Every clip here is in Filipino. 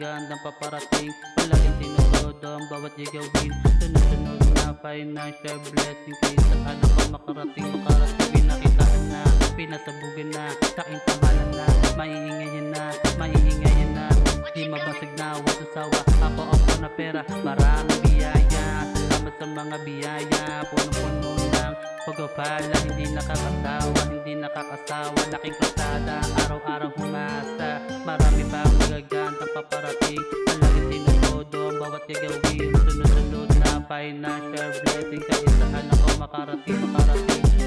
magagandang paparating. Palaging sinusodo ang bawat gagawin. Sunod-sunod na financial blessing. Kahit saan ako makarating, pinakitaan na, pinasabugan na, sa aking pangalan na, maiingayin na, maiingayin na. Di mabasag na wasasawa, ako na pera, maraming biyaya. Salamat sa mga biyaya, punong-puno ng pagpapala. Hindi nakakasawa, laking kalsada, araw-araw humasa. Marami pang magagandang paparating. Palaging sinusodo ang bawat gagawin. Sunod-sunod na financial blessing. Kahit saan ako makarating.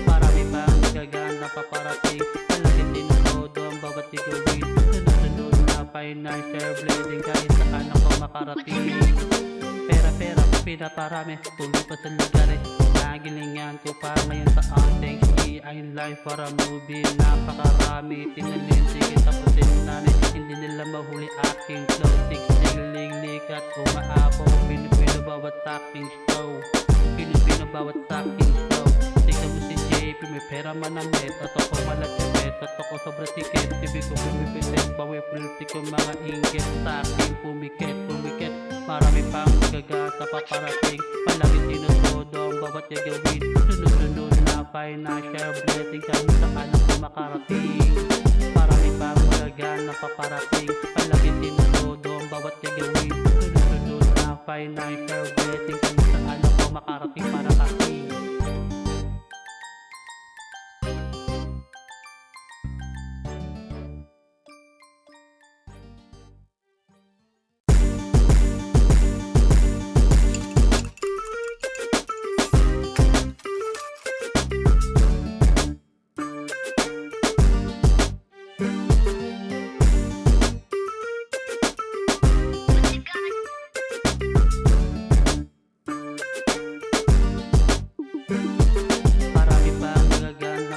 Marami pang magagandang paparating. Palaging sinusodo ang bawat gagawin. Sunod-sunod na financial blessing. Kahit saan ako makarating. Pera, pinaparami, tuloy pa sa lugares. Nagilingan ko pa ngayon sa ating I'm live para movie. Napakarami, tinalin, sige tapusin namin. Hindi nila mahuli aking flow. Lig at umaapaw. Pinipino bawat aking show. Pinipino bawat aking show. Tignan mo si JP, may pera manamit. At ako malagkapit, at ako sobra tiket. Tibi ko pumipilit, bawi puliti ko mga inggit. Sa aking pumikit. Marami pang magagata paparating. Palaging sinusodo ang bawat gagawin. Sunod-sunod na financial blessing. Kahit saan ako makarating. Marami pang magagana paparating. Palaging sinusodo ang bawat gagawin. Sunod-sunod na financial blessing. Kahit saan ako makarating para kasing.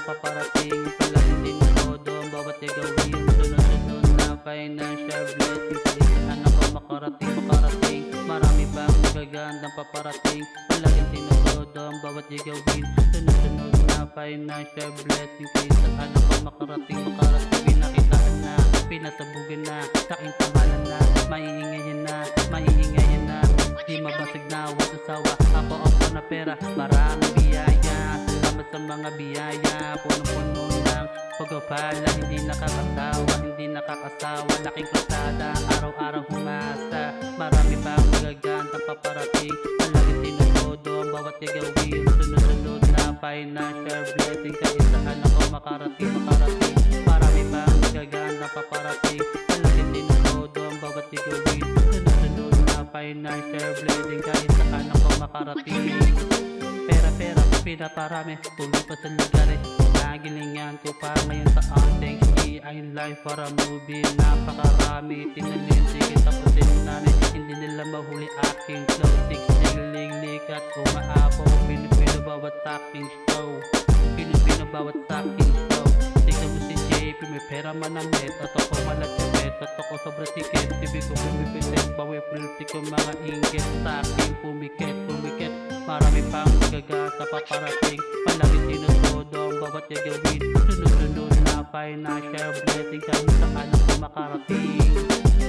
Paparating, palaging sinusodo ang bawat gagawin. Sunod-sunod na financial blessing. Kahit saan ako makarating. Marami pang magagandang paparating. Palaging sinusodo ang bawat gagawin. Sunod-sunod na financial blessing. Kahit saan ako makarating. Pinakitaan na, pinasabugan na, sa aking pangalan na, maiingayin na. Di mabasag na wasasawa, ako na pera, maraming biyaya. Salamat sa mga biyaya, punong-puno ng pagpapala. Hindi nakakasawa, laking kalsada, araw-araw humasa. Marami pang magagandang paparating. Palaging sinusodo ang bawat gagawin. Sunod-sunod na financial blessing. Kahit saan ako makarating. Marami pang magagandang paparating. Palaging sinusodo ang bawat gagawin. Sunod-sunod na financial blessing. Kahit saan ako makarating. Pera, pinaparami, tuloy pa sa lugares. Nagilingan ko pa ngayon sa ating I'm live para movie. Napakarami, tinalin, sige tapusin namin. Hindi nila mahuli aking flow. Lig at umaapaw. Pinipino bawat aking show. Tignan mo si JP, may pera manamit. At ako malagkapit, at ako sobra tiket. Tibi ko pumipilit, bawi puliti ko mga inggit. Sa aking pumikit. Marami pang magagata paparating. Palaging sinusodo ang bawat gagawin. Sunod-sunod na financial blessing. Kahit saan ako makarating.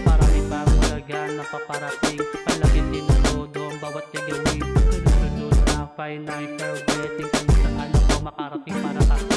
Marami pang magagana paparating. Palaging sinusodo ang bawat gagawin. Sunod-sunod na financial blessing. Kahit saan ako makarating para kasing.